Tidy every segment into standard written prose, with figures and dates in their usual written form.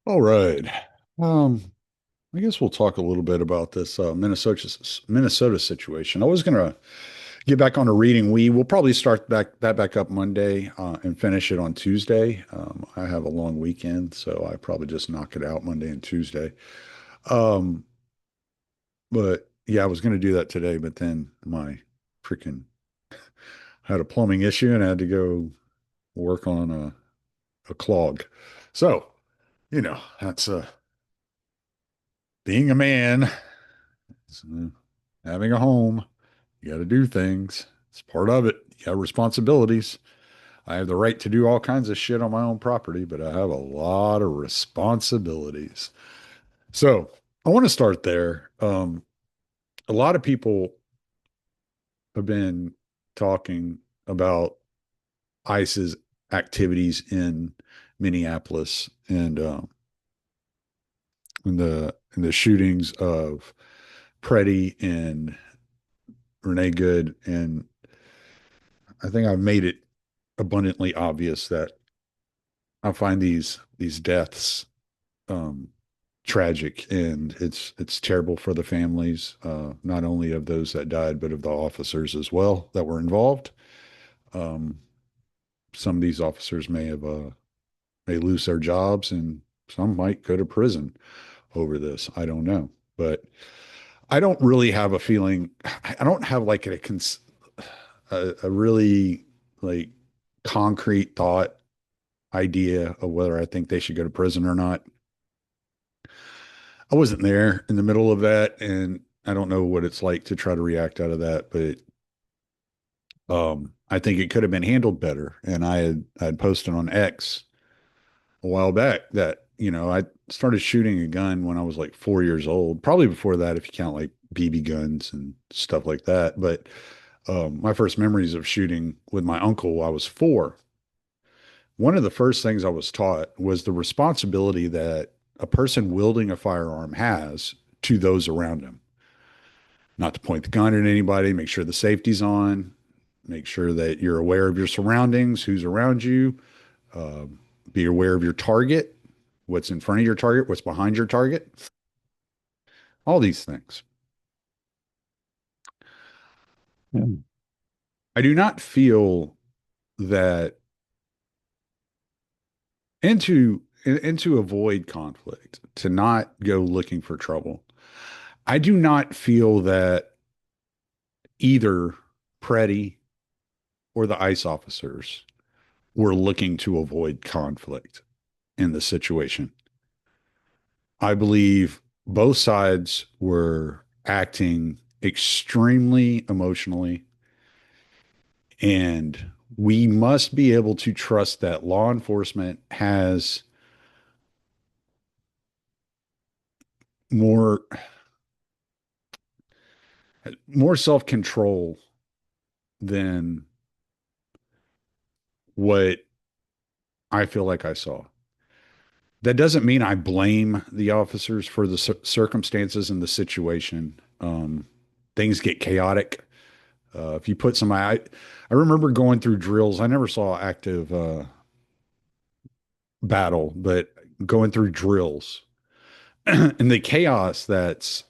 All right. Um, I guess we'll talk a little bit about this Minnesota situation. I was gonna get back on a reading. We will probably start back up Monday and finish it on Tuesday. I have a long weekend, so I probably just knock it out Monday and Tuesday. Um, but yeah, I was gonna do that today, but then my freaking had a plumbing issue and I had to go work on a clog. So, that's being a man. So, having a home, you got to do things. It's part of it. You have responsibilities. I have the right to do all kinds of shit on my own property, but I have a lot of responsibilities. So I want to start there. A lot of people have been talking about ICE's activities in Minneapolis and in the shootings of Preddy and Renee Good. And I think I've made it abundantly obvious that I find these deaths um, tragic, and it's terrible for the families, not only of those that died, but of the officers as well that were involved. Um, some of these officers may lose their jobs, and some might go to prison over this. I don't know, but I don't really have a feeling. I don't have like a really like concrete thought idea of whether I think they should go to prison or not. I wasn't there in the middle of that, and I don't know what it's like to try to react out of that, but I think it could have been handled better. And I had posted on X a while back that, I started shooting a gun when I was like 4 years old, probably before that, if you count like BB guns and stuff like that. But my first memories of shooting with my uncle, I was four. One of the first things I was taught was the responsibility that a person wielding a firearm has to those around him. Not to point the gun at anybody, make sure the safety's on, make sure that you're aware of your surroundings, who's around you, uh, be aware of your target, what's in front of your target, what's behind your target, all these things. Mm. I do not feel that, and to avoid conflict, to not go looking for trouble. I do not feel that either Preddy or the ICE officers were looking to avoid conflict in the situation. I believe both sides were acting extremely emotionally, and we must be able to trust that law enforcement has more more self-control than what I feel like I saw. That doesn't mean I blame the officers for the circumstances and the situation. Things get chaotic. If you put somebody, I remember going through drills. I never saw active battle, but going through drills and the chaos that's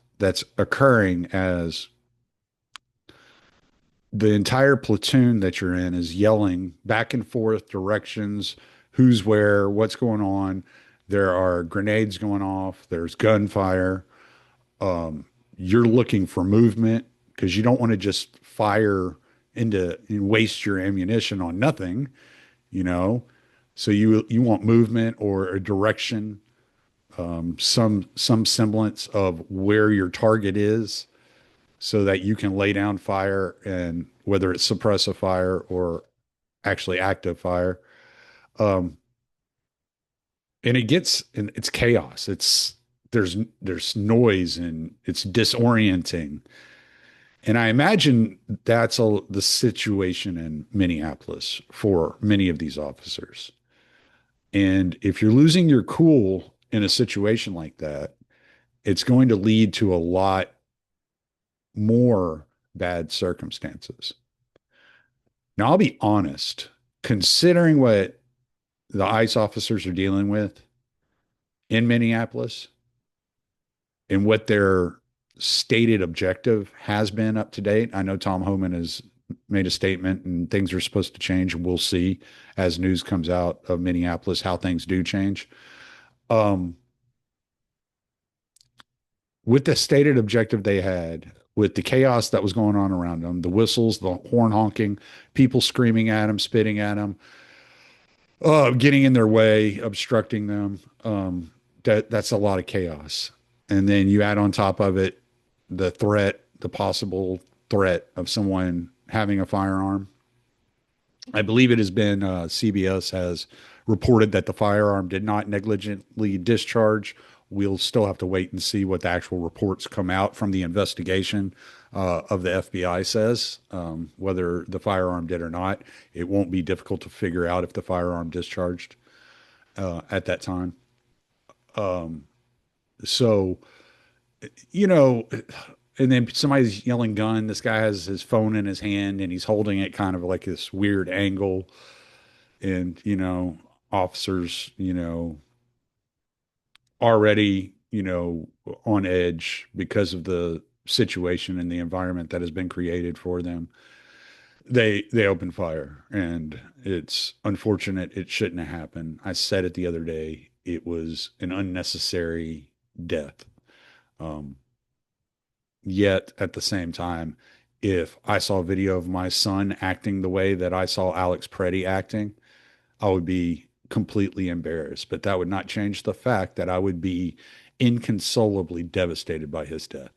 occurring as the entire platoon that you're in is yelling back and forth directions, who's where, what's going on. There are grenades going off. There's gunfire. Um, you're looking for movement because you don't want to just fire into and waste your ammunition on nothing, you know. So you want movement or a direction, some semblance of where your target is, so that you can lay down fire, and whether it's suppressive fire or actually active fire. Um, and it's chaos. There's noise and it's disorienting. And I imagine that's the situation in Minneapolis for many of these officers. And if you're losing your cool in a situation like that, it's going to lead to a lot more bad circumstances. Now, I'll be honest, considering what the ICE officers are dealing with in Minneapolis and what their stated objective has been up to date. I know Tom Homan has made a statement and things are supposed to change. We'll see as news comes out of Minneapolis how things do change. Um, with the stated objective they had, with the chaos that was going on around them, the whistles, the horn honking, people screaming at them, spitting at them, getting in their way, obstructing them. That's a lot of chaos. And then you add on top of it the threat, the possible threat of someone having a firearm. I believe it has been CBS has reported that the firearm did not negligently discharge. We'll still have to wait and see what the actual reports come out from the investigation of the FBI says, whether the firearm did or not. It won't be difficult to figure out if the firearm discharged at that time. So, you know, and then somebody's yelling gun. This guy has his phone in his hand and he's holding it kind of like this weird angle. And, officers, already, on edge because of the situation and the environment that has been created for them. They open fire and it's unfortunate. It shouldn't have happened. I said it the other day. It was an unnecessary death. Um, Yet at the same time, if I saw a video of my son acting the way that I saw Alex Preddy acting, I would be completely embarrassed. But that would not change the fact that I would be inconsolably devastated by his death.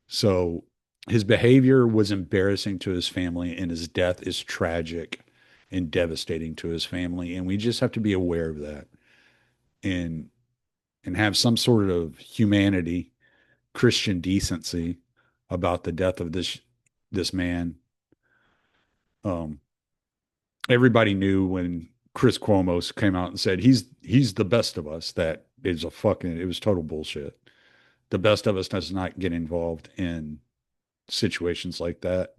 So his behavior was embarrassing to his family, and his death is tragic and devastating to his family. And we just have to be aware of that and have some sort of humanity, Christian decency about the death of this man. Um, Everybody knew when Chris Cuomo came out and said he's the best of us. That is a fucking it was total bullshit. The best of us does not get involved in situations like that.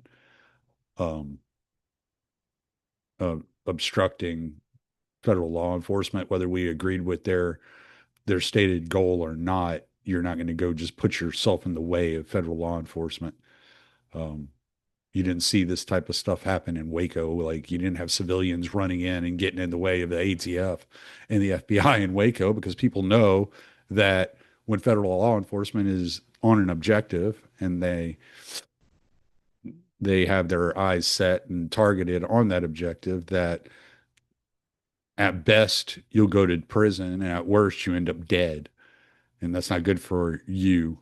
Um, Obstructing federal law enforcement, whether we agreed with their stated goal or not, you're not going to go just put yourself in the way of federal law enforcement. Um, you didn't see this type of stuff happen in Waco. Like you didn't have civilians running in and getting in the way of the ATF and the FBI in Waco because people know that when federal law enforcement is on an objective and they have their eyes set and targeted on that objective, that at best you'll go to prison and at worst you end up dead. And that's not good for you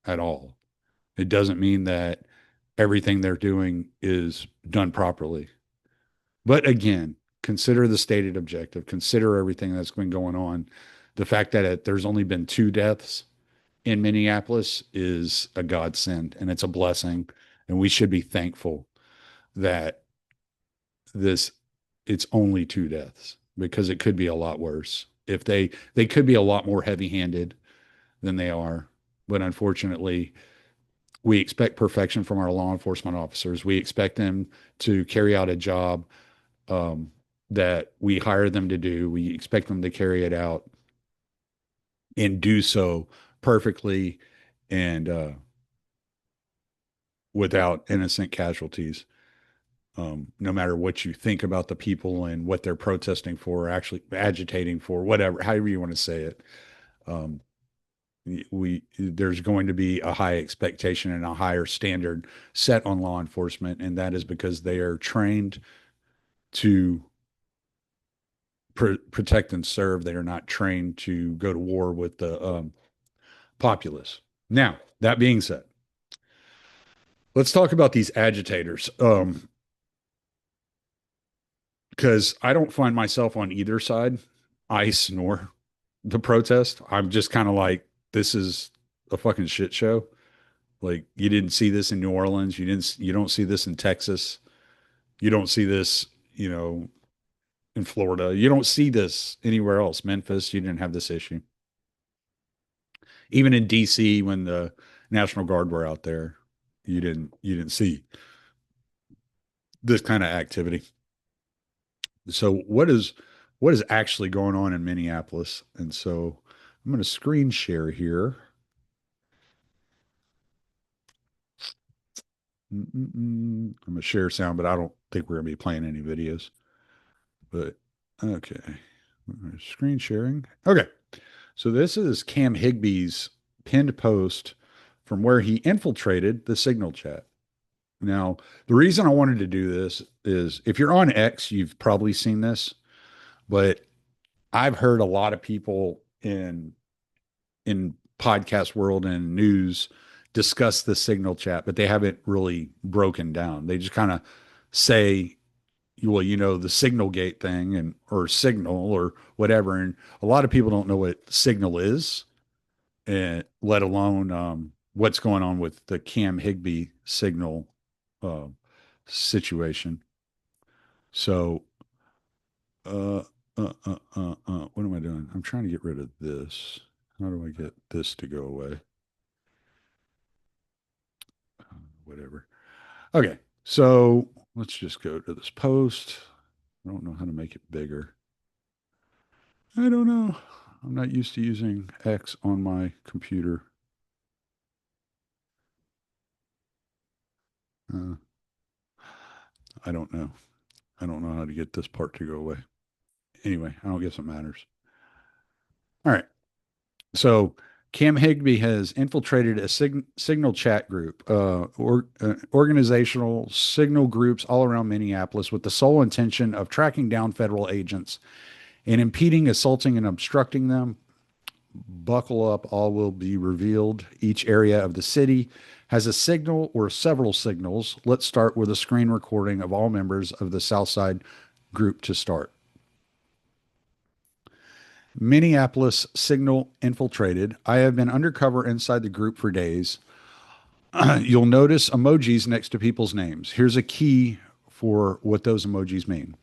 at all. It doesn't mean that everything they're doing is done properly. But again, consider the stated objective, consider everything that's been going on. The fact that there's only been 2 deaths in Minneapolis is a godsend and it's a blessing. And we should be thankful that this it's only 2 deaths because it could be a lot worse. If they could be a lot more heavy-handed than they are. But unfortunately, we expect perfection from our law enforcement officers. We expect them to carry out a job that we hire them to do. We expect them to carry it out and do so perfectly and without innocent casualties. No matter what you think about the people and what they're protesting for, actually agitating for, whatever, however you want to say it. Um, there's going to be a high expectation and a higher standard set on law enforcement, and that is because they are trained to protect and serve. They are not trained to go to war with the populace. Now, that being said, let's talk about these agitators. Because I don't find myself on either side, ICE nor the protest. I'm just kind of like, this is a fucking shit show. Like you didn't see this in New Orleans. You don't see this in Texas. You don't see this, in Florida. You don't see this anywhere else. Memphis, you didn't have this issue. Even in DC when the National Guard were out there, you didn't see this kind of activity. So what is actually going on in Minneapolis. And so I'm going to screen share here. I'm going to share sound, but I don't think we're going to be playing any videos. But okay, screen sharing. Okay, so this is Cam Higby's pinned post from where he infiltrated the Signal chat. Now, the reason I wanted to do this is if you're on X, you've probably seen this, but I've heard a lot of people in podcast world and news discuss the Signal chat, but they haven't really broken down. They just kind of say, well, the Signal Gate thing and or Signal or whatever, and a lot of people don't know what Signal is, and let alone what's going on with the Cam Higby Signal uh, situation. So, uh, what am I doing? I'm trying to get rid of this. How do I get this to go away? Whatever. Okay, so let's just go to this post. I don't know how to make it bigger. I don't know. I'm not used to using X on my computer. Uh, I don't know. I don't know how to get this part to go away. Anyway, I don't guess it matters. All right. So Cam Higby has infiltrated a Signal chat group, organizational Signal groups all around Minneapolis with the sole intention of tracking down federal agents and impeding, assaulting, and obstructing them. Buckle up, all will be revealed. Each area of the city has a signal or several signals. Let's start with a screen recording of all members of the Southside group to start. Minneapolis signal infiltrated. I have been undercover inside the group for days. You'll notice emojis next to people's names. Here's a key for what those emojis mean.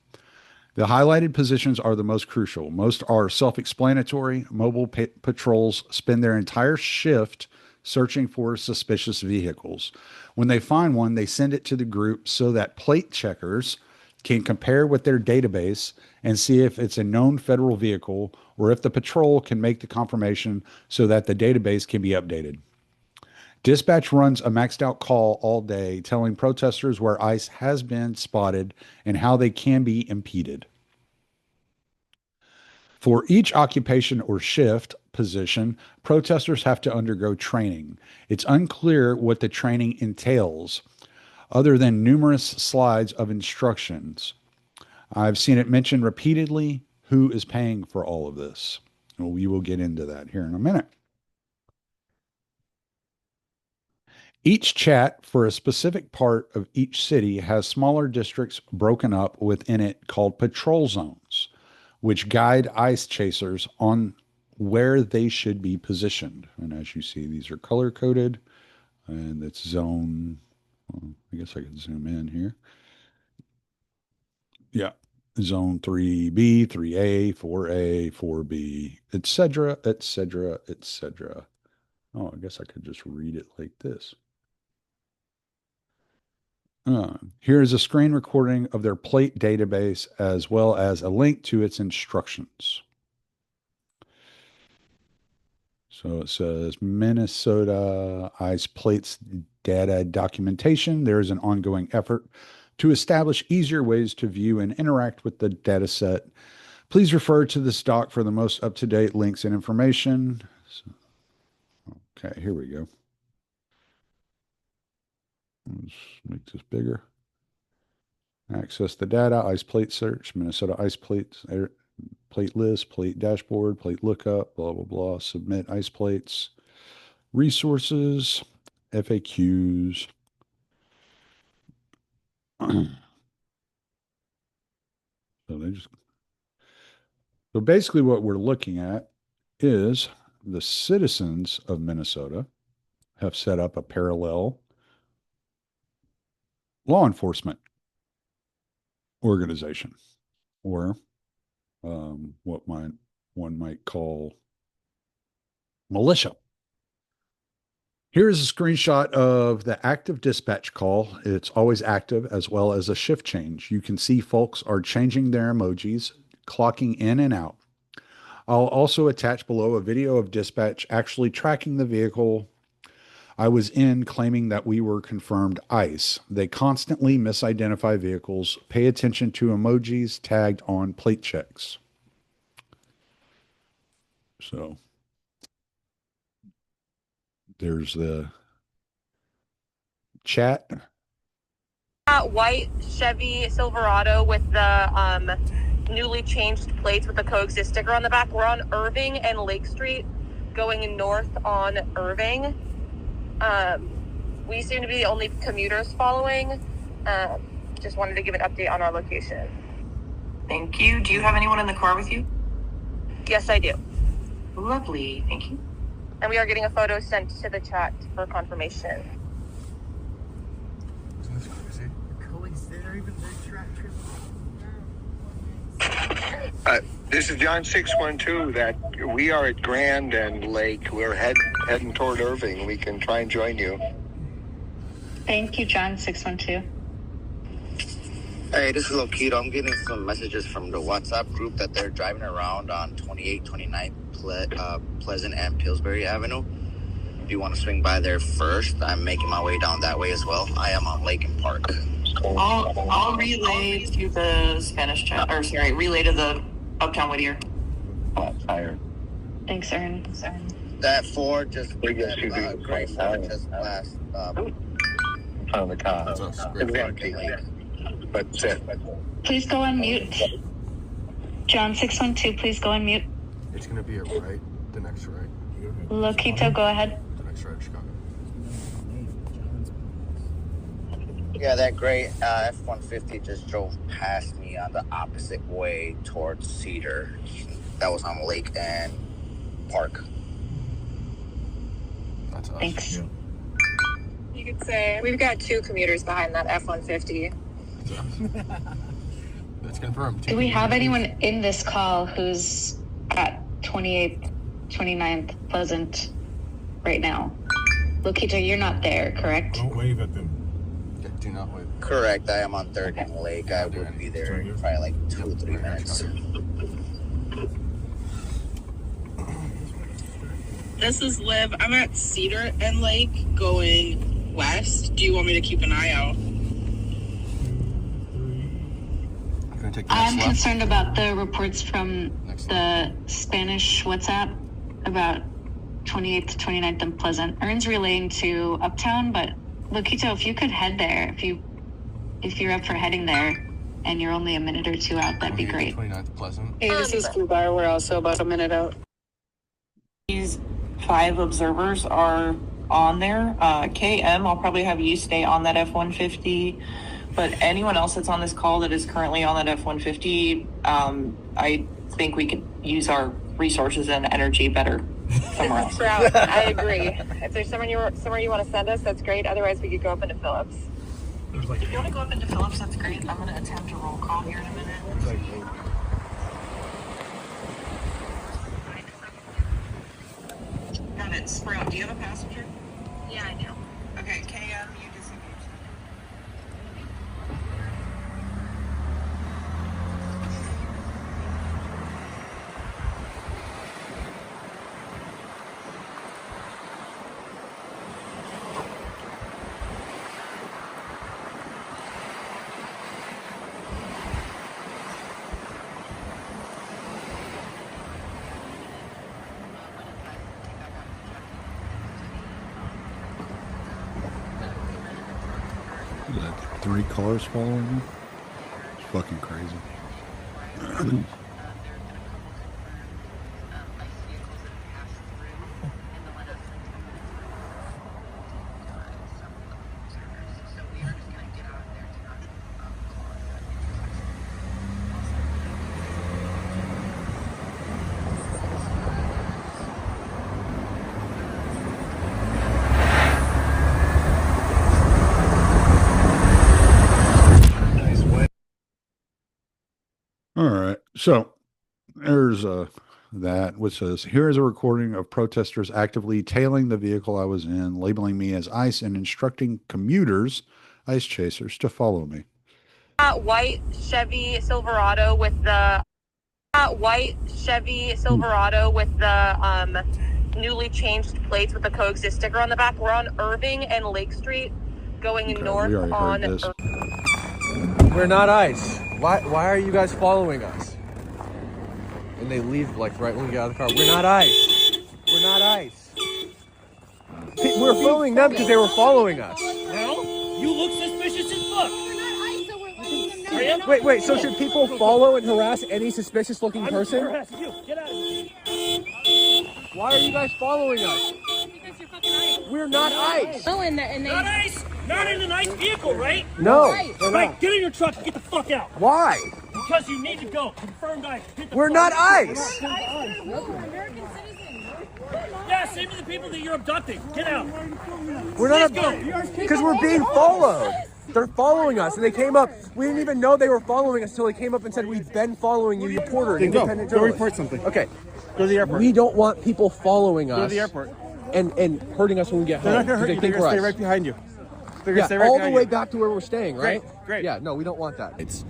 The highlighted positions are the most crucial. Most are self explanatory. Mobile patrols spend their entire shift searching for suspicious vehicles. When they find one, they send it to the group so that plate checkers can compare with their database and see if it's a known federal vehicle or if the patrol can make the confirmation so that the database can be updated. Dispatch runs a maxed out call all day telling protesters where ICE has been spotted and how they can be impeded. For each occupation or shift position, protesters have to undergo training. It's unclear what the training entails, other than numerous slides of instructions. I've seen it mentioned repeatedly who is paying for all of this. Well, we will get into that here in a minute. Each chat for a specific part of each city has smaller districts broken up within it called patrol zones, which guide ICE chasers on where they should be positioned. And as you see, these are color coded, and it's zone. Well, I guess I could zoom in here. Yeah, zone 3B, 3A, 4A, 4B, etc., etc., etc. Oh, I guess I could just read it like this. Here is a screen recording of their plate database as well as a link to its instructions. So it says Minnesota ICE plates data documentation. There is an ongoing effort to establish easier ways to view and interact with the data set. Please refer to this doc for the most up-to-date links and information. So, okay, here we go. Let's make this bigger. Access the data, ICE plate search, Minnesota ICE plates, plate list, plate dashboard, plate lookup, blah, blah, blah. Submit ICE plates, resources, FAQs. So they just so basically what we're looking at is the citizens of Minnesota have set up a parallel law enforcement organization, or what one might call militia. Here is a screenshot of the active dispatch call. It's always active as well as a shift change. You can see folks are changing their emojis, clocking in and out. I'll also attach below a video of dispatch actually tracking the vehicle I was in, claiming that we were confirmed ICE. They constantly misidentify vehicles. Pay attention to emojis tagged on plate checks. So there's the chat. White Chevy Silverado with the newly changed plates with the coexist sticker on the back. We're on Irving and Lake Street going north on Irving. We seem to be the only commuters following. Just wanted to give an update on our location. Thank you. Do you have anyone in the car with you? Yes, I do. Lovely. Thank you. And we are getting a photo sent to the chat for confirmation. That's crazy. This is John 612. That we are at Grand and Lake. We're heading toward Irving. We can try and join you. Thank you, John 612. Hey, this is Lokito. I'm getting some messages from the WhatsApp group that they're driving around on 28, 29 Pleasant and Pillsbury Avenue. If you want to swing by there first, I'm making my way down that way as well. I am on Lake and Park. I'll relay to the Spanish chat, or sorry, relay to the Uptown Whittier. Tired. Thanks, Aaron. That Ford just gray Ford just last On the car. That's us. It's empty. But Please go on mute. John 612, please go on mute. It's gonna be a right. The next right. Lokito, go ahead. The next right, Chicago. yeah, that gray F-150 just drove past me on the opposite way towards Cedar. That was on Lake and Park. That's us. Thanks. Yeah. You could say we've got two commuters behind that F-150. That's confirmed. Do we have anyone in this call who's at 28th, 29th Pleasant right now? Lokito, you're not there, correct? Don't wave at them. Yeah, do not wait. Correct. I am on 3rd and Lake. I will be there in probably like 2 or 3 minutes. This is Liv. I'm at Cedar and Lake going west. Do you want me to keep an eye out? I'm gonna take the I'm next left. concerned about the reports from Next the Spanish WhatsApp about 28th to 29th and Pleasant. Ern's relaying to Uptown, but Lokito, if you could head there, if you're up for heading there and you're only a minute or two out, that'd be great. 29th Pleasant. Hey, this is Fubar. We're also about a minute out. These 5 observers are on there. KM, I'll probably have you stay on that F-150. But anyone else that's on this call that is currently on that F-150, I think we could use our resources and energy better somewhere else. Sprout, I agree. If there's somewhere you want to send us, that's great. Otherwise, we could go up into Phillips. If you want to go up into Phillips, that's great. I'm going to attempt a roll call here in a minute. Got it. Sprout, do you have a passenger? Yeah, I do. Okay, KM, you disengage. Is that 3 cars following me? It's fucking crazy. All right. So there's that, which says, here is a recording of protesters actively tailing the vehicle I was in, labeling me as ICE, and instructing commuters, ICE chasers, to follow me. White Chevy Silverado with the White Chevy Silverado with the newly changed plates with the coexist sticker on the back. We're on Irving and Lake Street going Okay, north we already on heard this. We're not ICE. Why are you guys following us? And they leave like right when we get out of the car. We're not ICE. We're not ICE. We're following them because they were following us. No? You look suspicious as fuck. Wait. So should people follow and harass any suspicious looking person? Harassing you. Get out of here. Why are you guys following us? Because you're fucking ICE. We're not ICE. Oh, and they... Not ICE. Not in an ICE vehicle, right? No. we're Right, not. get in your truck and get the fuck out. Why? Because you need to go. Confirmed ICE. Get the We're fuck not out. ICE. American citizens. Yeah, same as the people that you're abducting. Get out. We're not Please go. because we're being followed. They're following us, and they came up. We didn't even know they were following us until they came up and said, "We've been following you, you porter, independent journalist." report something. Okay. Go to the airport. We don't want people following us. Go to the airport. And hurting us when we get They're home. not going to hurt They you. think They're we're going to stay us. right behind you. They're going Yeah, to stay right all behind the way you. back to where we're staying, right? Great. Yeah, no, we don't want that. It's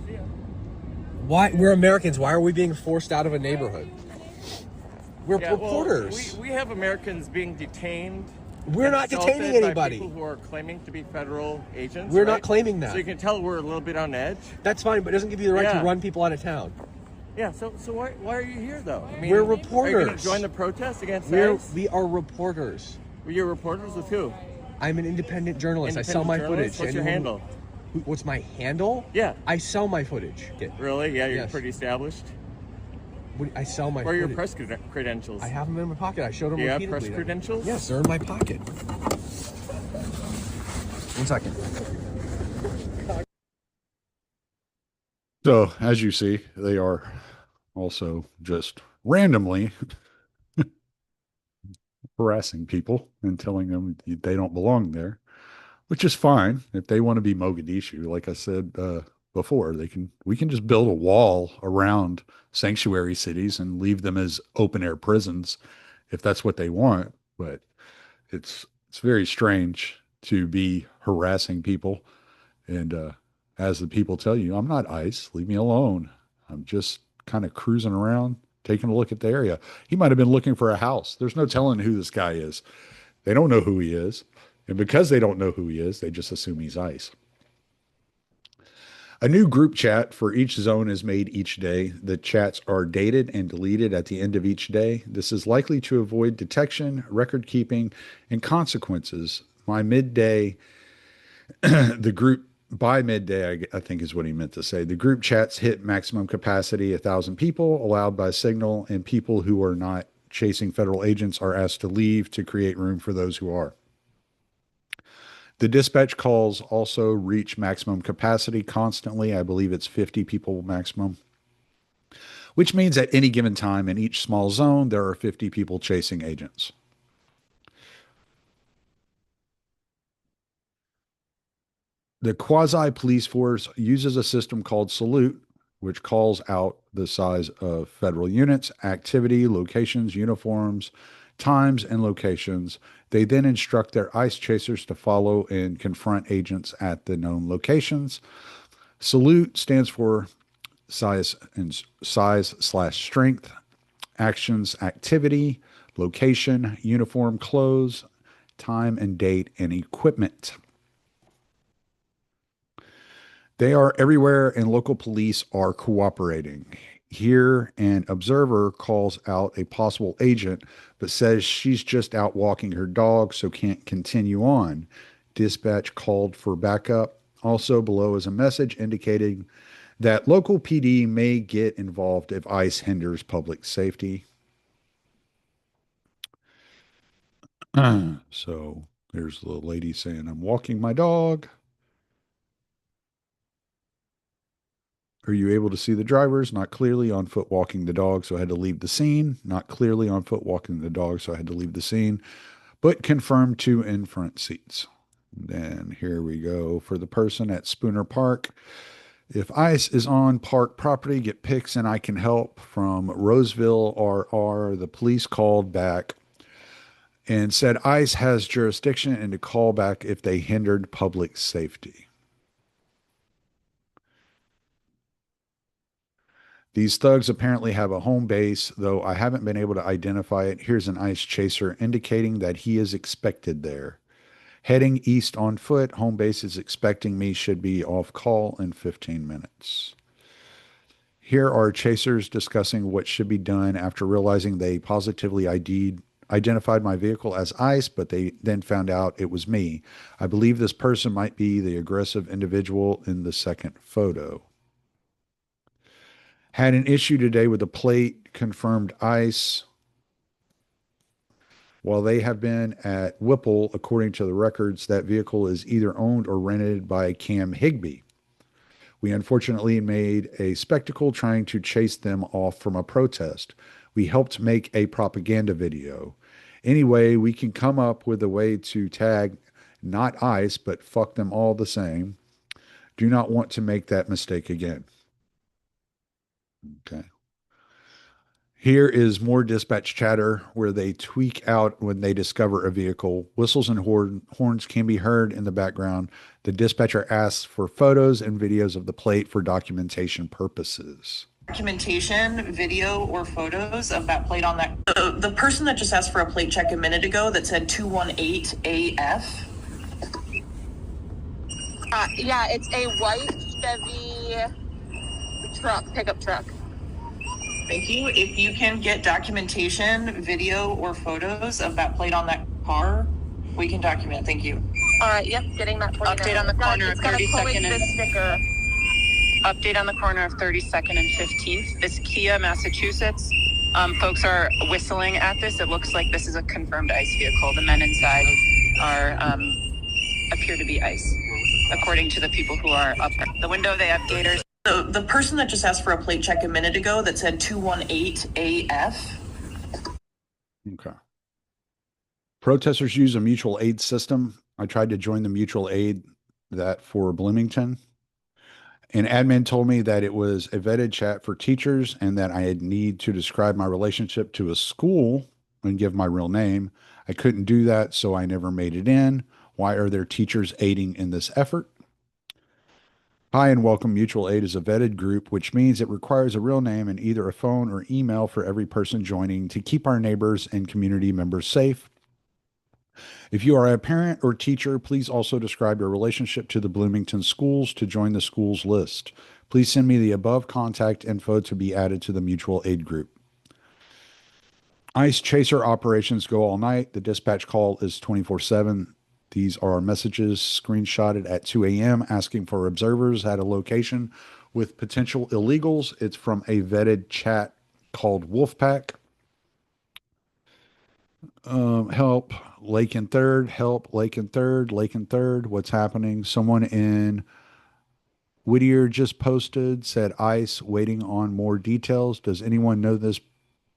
why we're Americans. Why are we being forced out of a neighborhood? We're reporters. We have Americans being detained. We're and not detaining assaulted by anybody. People who are claiming to be federal agents. We're right? not claiming that. So you can tell we're a little bit on edge. That's fine, but it doesn't give you the right Yeah. to run people out of town. Yeah. So why are you here though? I mean, We're Are you going reporters. to join the protest against We ICE? are reporters. You're reporters with who? I'm an independent journalist. I sell my Independent footage. journalist? What's your handle? What's my handle? Yeah. I sell my footage. Really? Yeah, you're Yes. pretty established. I sell my Where are your footage. press credentials? I have them in my pocket. I showed them Do you have repeatedly. press credentials? Yes, they're in my pocket. 1 second. So, as you see, they are also just randomly harassing people and telling them they don't belong there, which is fine. If they want to be Mogadishu, like I said before, we can just build a wall around sanctuary cities and leave them as open air prisons if that's what they want. But it's very strange to be harassing people. And as the people tell you, I'm not ICE. Leave me alone. I'm just kind of cruising around, taking a look at the area. He might have been looking for a house. There's no telling who this guy is. They don't know who he is. And because they don't know who he is, they just assume he's ICE. A new group chat for each zone is made each day. The chats are dated and deleted at the end of each day. This is likely to avoid detection, record keeping, and consequences. By midday, by midday, I think is what he meant to say. The group chats hit maximum capacity, 1,000 people allowed by signal, and people who are not chasing federal agents are asked to leave to create room for those who are. The dispatch calls also reach maximum capacity constantly. I believe it's 50 people maximum, which means at any given time in each small zone, there are 50 people chasing agents. The quasi-police force uses a system called Salute, which calls out the size of federal units, activity, locations, uniforms, times, and locations. They then instruct their ICE chasers to follow and confront agents at the known locations. Salute stands for size/strength, actions, activity, location, uniform, clothes, time and date, and equipment. They are everywhere, and local police are cooperating. Here, an observer calls out a possible agent, but says she's just out walking her dog, so can't continue on. Dispatch called for backup. Also below is a message indicating that local PD may get involved if ICE hinders public safety. So there's the lady saying, I'm walking my dog. Are you able to see the drivers? Not clearly, on foot walking the dog, so I had to leave the scene. Not clearly, on foot walking the dog, so I had to leave the scene. But confirmed 2 in front seats. Then here we go for the person at Spooner Park. If ICE is on park property, get pics and I can help. From Roseville RR, the police called back and said ICE has jurisdiction and to call back if they hindered public safety. These thugs apparently have a home base, though I haven't been able to identify it. Here's an ICE chaser indicating that he is expected there. Heading east on foot, home base is expecting me, should be off call in 15 minutes. Here are chasers discussing what should be done after realizing they positively identified my vehicle as ICE, but they then found out it was me. I believe this person might be the aggressive individual in the second photo. Had an issue today with the plate, confirmed ICE. While they have been at Whipple, according to the records, that vehicle is either owned or rented by Cam Higby. We unfortunately made a spectacle trying to chase them off from a protest. We helped make a propaganda video. Anyway, we can come up with a way to tag not ICE, but fuck them all the same. Do not want to make that mistake again. Okay. Here is more dispatch chatter where they tweak out when they discover a vehicle. Whistles and horns can be heard in the background. The dispatcher asks for photos and videos of the plate for documentation purposes. Documentation, video, or photos of that plate on that. The person that just asked for a plate check a minute ago that said 218 AF. Yeah, it's a white Chevy pickup truck. Thank you. If you can get documentation, video, or photos of that plate on that car, we can document. Thank you. All right, yep, getting that for you. Update on the corner of 32nd and sticker. Update on the corner of 32nd and 15th. This Kia, Massachusetts. Folks are whistling at this. It looks like this is a confirmed ICE vehicle. The men inside are appear to be ICE, according to the people who are up there. The window, they have gators. The person that just asked for a plate check a minute ago that said 218 AF. Okay. Protesters use a mutual aid system. I tried to join the mutual aid that for Bloomington. An admin told me that it was a vetted chat for teachers and that I had need to describe my relationship to a school and give my real name. I couldn't do that, so I never made it in. Why are there teachers aiding in this effort? Hi and welcome. Mutual aid is a vetted group, which means it requires a real name and either a phone or email for every person joining to keep our neighbors and community members safe. If you are a parent or teacher, please also describe your relationship to the Bloomington schools to join the schools list. Please send me the above contact info to be added to the mutual aid group. ICE chaser operations go all night. The dispatch call is 24/7. These are messages screenshotted at 2 a.m. asking for observers at a location with potential illegals. It's from a vetted chat called Wolfpack. Help, Lake and Third. Help, Lake and Third. Lake and Third. What's happening? Someone in Whittier just posted, said ICE, waiting on more details. Does anyone know this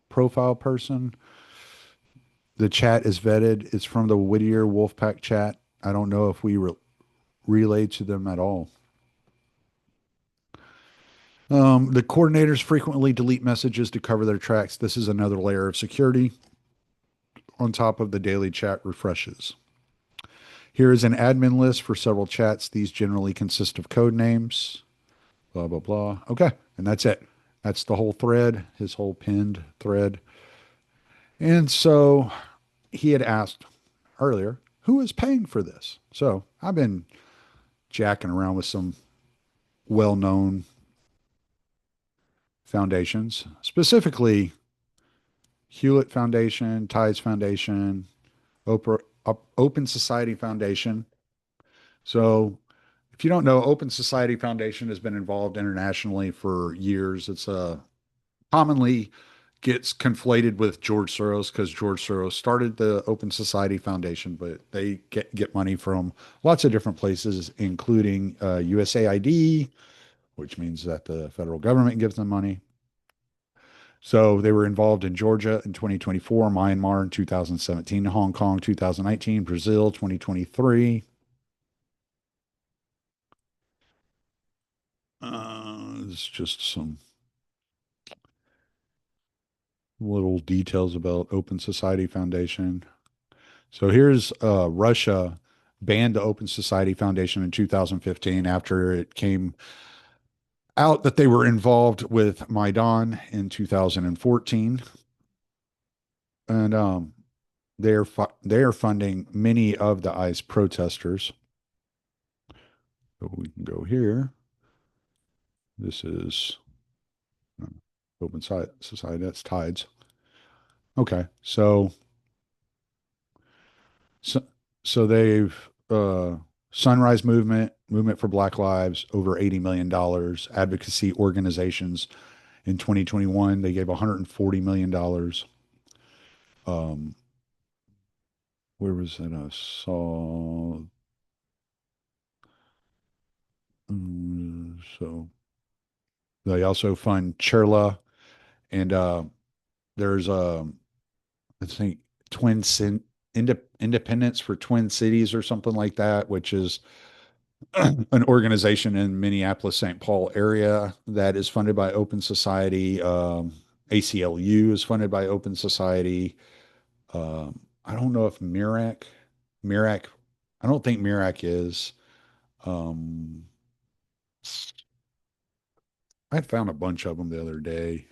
profile person? The chat is vetted. It's from the Whittier Wolfpack chat. I don't know if we relay to them at all. The coordinators frequently delete messages to cover their tracks. This is another layer of security on top of the daily chat refreshes. Here is an admin list for several chats. These generally consist of code names. Blah, blah, blah. Okay, and that's it. That's the whole thread, his whole pinned thread. And so he had asked earlier, who is paying for this? So I've been jacking around with some well-known foundations, specifically Hewlett Foundation, Tides Foundation, Open Society Foundation. So if you don't know, Open Society Foundation has been involved internationally for years. It's commonly gets conflated with George Soros because George Soros started the Open Society Foundation, but they get money from lots of different places, including USAID, which means that the federal government gives them money. So they were involved in Georgia in 2024, Myanmar in 2017, Hong Kong 2019, Brazil 2023. It's just some little details about Open Society Foundation. So here's Russia banned the Open Society Foundation in 2015 after it came out that they were involved with Maidan in 2014, and they are funding many of the ICE protesters. So we can go here. This is Open Society. That's Tides. Okay, so so they've Sunrise Movement for Black Lives, over $80 million. Advocacy organizations in 2021, they gave $140 million. Where was it? I saw. So they also fund Cherla, and there's I think Independence for Twin Cities or something like that, which is an organization in Minneapolis, St. Paul area that is funded by Open Society. ACLU is funded by Open Society. I don't know if Mirac, I don't think Mirac is. Um, I found a bunch of them the other day.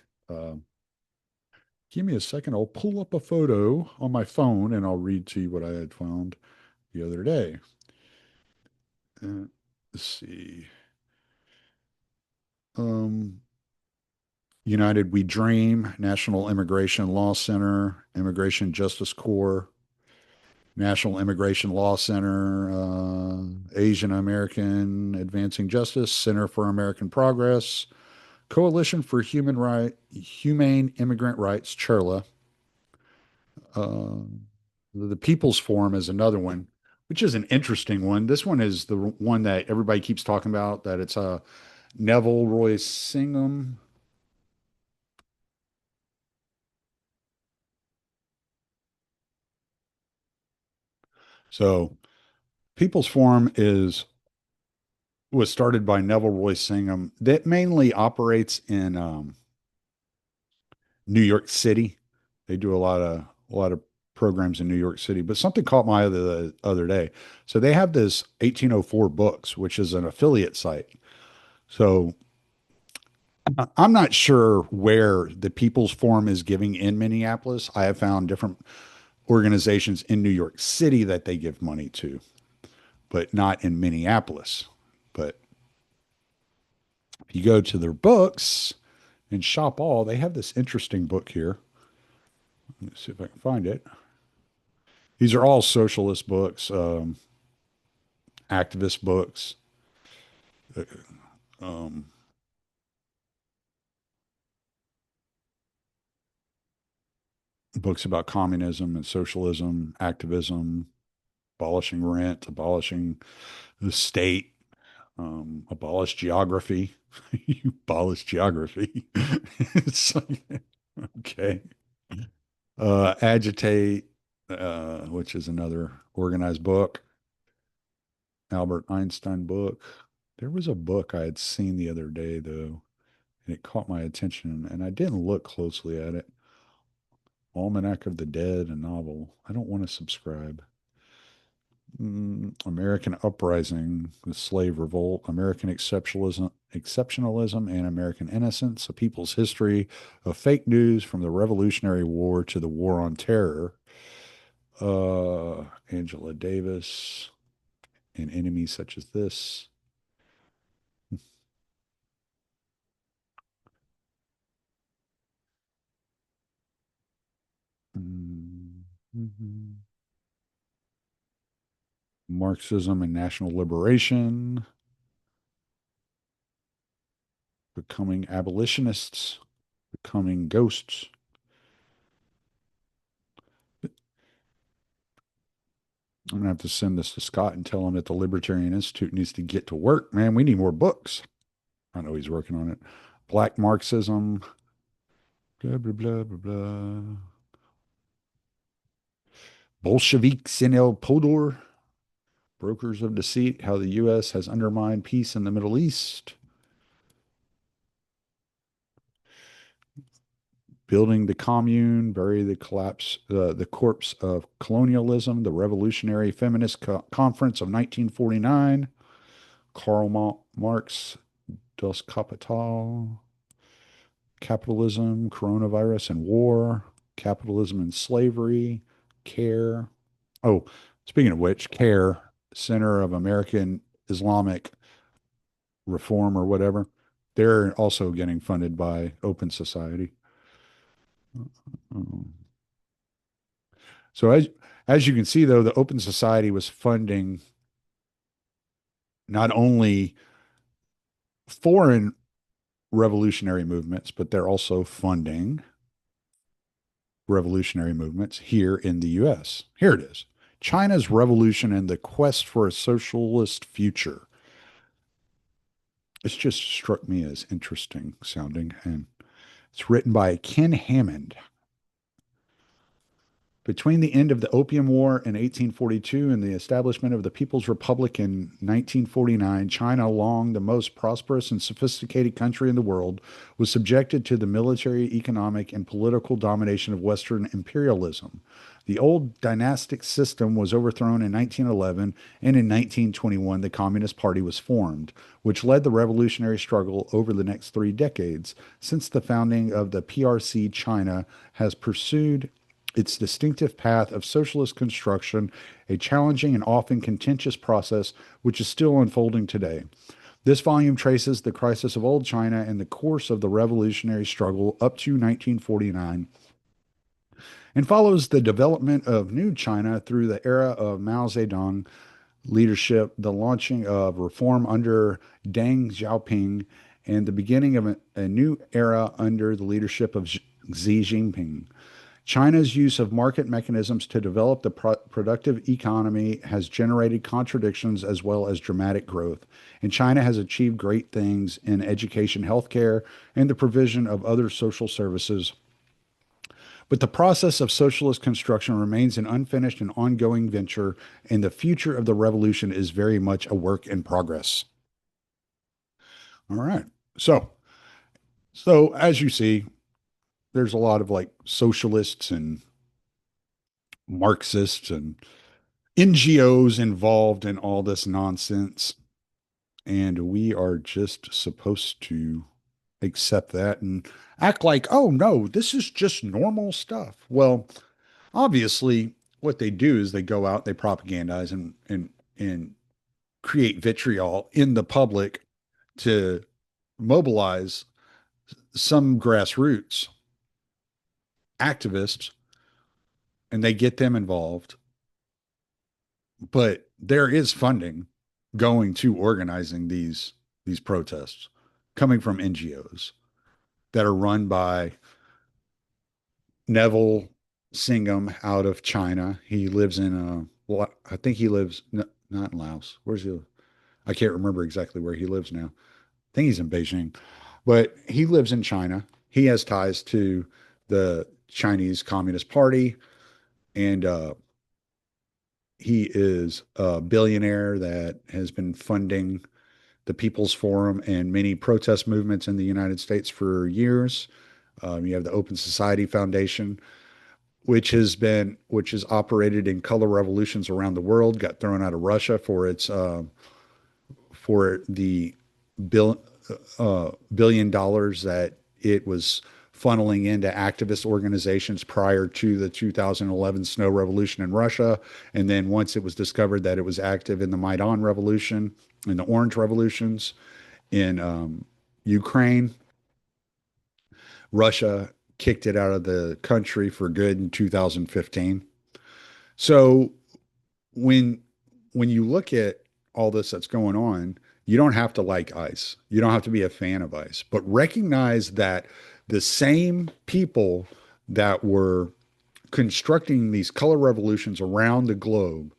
Give me a second. I'll pull up a photo on my phone and I'll read to you what I had found the other day. Let's see. United We Dream, National Immigration Law Center, Immigration Justice Corps, National Immigration Law Center, Asian American Advancing Justice, Center for American Progress, Coalition for Humane Immigrant Rights, CHIRLA. The People's Forum is another one, which is an interesting one. This one is the one that everybody keeps talking about, that it's Neville Roy Singham. So People's Forum was started by Neville Roy Singham, that mainly operates in New York City. They do a lot of programs in New York City, but something caught my eye the other day. So they have this 1804 Books, which is an affiliate site. So I'm not sure where the People's Forum is giving in Minneapolis. I have found different organizations in New York City that they give money to, but not in Minneapolis. But if you go to their books and shop all, they have this interesting book here. Let me see if I can find it. These are all socialist books, activist books. Books about communism and socialism, activism, abolishing rent, abolishing the state, abolish geography. You abolish geography. It's like, okay. Agitate, which is another organized book. Albert Einstein book. There was a book I had seen the other day, though, and it caught my attention, and I didn't look closely at it. Almanac of the Dead, a novel. I don't want to subscribe. American Uprising, the Slave Revolt, American Exceptionalism and American Innocence, A People's History of Fake News from the Revolutionary War to the War on Terror. Angela Davis, and Enemies Such as This. Marxism and National Liberation. Becoming Abolitionists. Becoming Ghosts. I'm going to have to send this to Scott and tell him that the Libertarian Institute needs to get to work. Man, we need more books. I know he's working on it. Black Marxism. Blah, blah, blah, blah, blah. Bolsheviks in El Podor. Brokers of Deceit, How the U.S. has Undermined Peace in the Middle East. Building the Commune, Bury the Collapse, the Corpse of Colonialism, the Revolutionary Feminist Conference of 1949. Karl Marx, dos Capital, Capitalism, Coronavirus and War, Capitalism and Slavery, CARE. Oh, speaking of which, CARE, Center of American Islamic Reform or whatever, they're also getting funded by Open Society. Um, So as you can see, though, the Open Society was funding not only foreign revolutionary movements, but they're also funding revolutionary movements here in the US. Here it is. China's Revolution and the Quest for a Socialist Future. It's just struck me as interesting sounding, and it's written by Ken Hammond. Between the end of the Opium War in 1842 and the establishment of the People's Republic in 1949, China, long the most prosperous and sophisticated country in the world, was subjected to the military, economic, and political domination of Western imperialism. The old dynastic system was overthrown in 1911, and in 1921 the Communist Party was formed, which led the revolutionary struggle over the next 3 decades. Since the founding of the PRC, China has pursued its distinctive path of socialist construction, a challenging and often contentious process which is still unfolding today. This volume traces the crisis of old China and the course of the revolutionary struggle up to 1949 and follows the development of new China through the era of Mao Zedong leadership, the launching of reform under Deng Xiaoping, and the beginning of a new era under the leadership of Xi Jinping. China's use of market mechanisms to develop the productive economy has generated contradictions as well as dramatic growth, and China has achieved great things in education, healthcare, and the provision of other social services. But the process of socialist construction remains an unfinished and ongoing venture, and the future of the revolution is very much a work in progress. All right. So as you see, there's a lot of like socialists and Marxists and NGOs involved in all this nonsense. And we are just supposed to accept that and act like, oh no, this is just normal stuff. Well, obviously what they do is they go out, they propagandize and create vitriol in the public to mobilize some grassroots activists, and they get them involved. But there is funding going to organizing these protests coming from NGOs that are run by Neville Singham out of China. He lives in I think he lives not in Laos. Where's he live? I can't remember exactly where he lives now. I think he's in Beijing, but he lives in China. He has ties to the Chinese Communist Party, and he is a billionaire that has been funding the People's Forum and many protest movements in the United States for years. You have the Open Society Foundation, which has operated in color revolutions around the world, got thrown out of Russia for its for the $1 billion that it was funneling into activist organizations prior to the 2011 snow revolution in Russia. And then once it was discovered that it was active in the Maidan revolution and the orange revolutions in Ukraine, Russia kicked it out of the country for good in 2015. So when you look at all this that's going on, you don't have to like ICE. You don't have to be a fan of ICE, but recognize that the same people that were constructing these color revolutions around the globe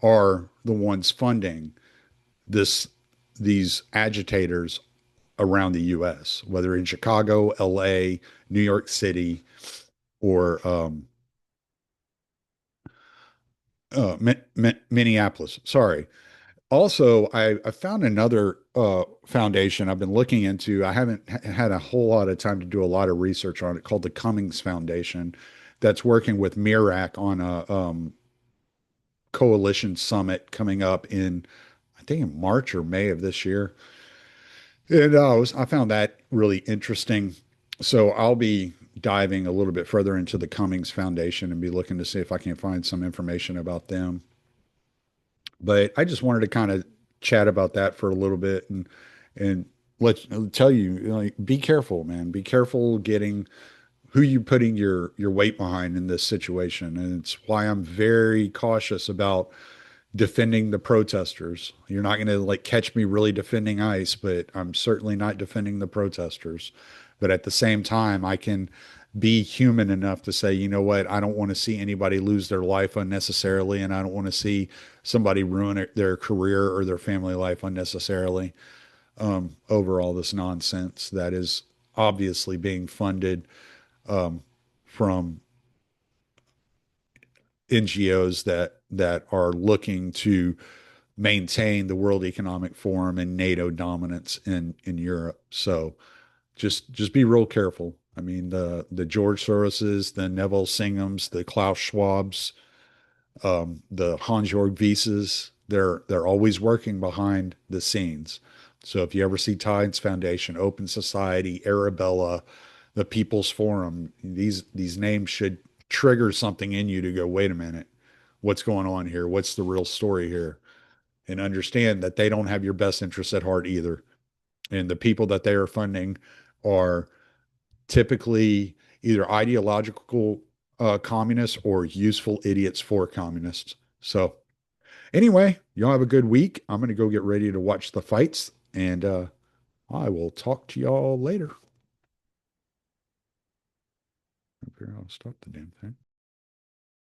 are the ones funding these agitators around the US, whether in Chicago, LA, New York City, or Minneapolis. Sorry. Also, I found another foundation I've been looking into. I haven't had a whole lot of time to do a lot of research on it, called the Cummings Foundation, that's working with MIRAC on a coalition summit coming up in, I think, in March or May of this year. And I found that really interesting. So I'll be diving a little bit further into the Cummings Foundation and be looking to see if I can find some information about them. But I just wanted to kind of chat about that for a little bit and let tell you, like, be careful, man. Be careful getting who you putting your weight behind in this situation. And it's why I'm very cautious about defending the protesters. You're not going to like catch me really defending ICE, but I'm certainly not defending the protesters. But at the same time, I can be human enough to say, you know what, I don't want to see anybody lose their life unnecessarily, and I don't want to see somebody ruin their career or their family life unnecessarily over all this nonsense that is obviously being funded from NGOs that are looking to maintain the World Economic Forum and NATO dominance in Europe. So just be real careful. I mean, the George Soroses, the Neville Singhams, the Klaus Schwabs, the Hans-Jörg Wyses, they're always working behind the scenes. So if you ever see Tides Foundation, Open Society, Arabella, the People's Forum, these names should trigger something in you to go, wait a minute, what's going on here? What's the real story here? And understand that they don't have your best interests at heart either. And the people that they are funding are typically either ideological communists or useful idiots for communists. So anyway, y'all have a good week. I'm going to go get ready to watch the fights, and I will talk to y'all later. Figure out how to stop the damn thing.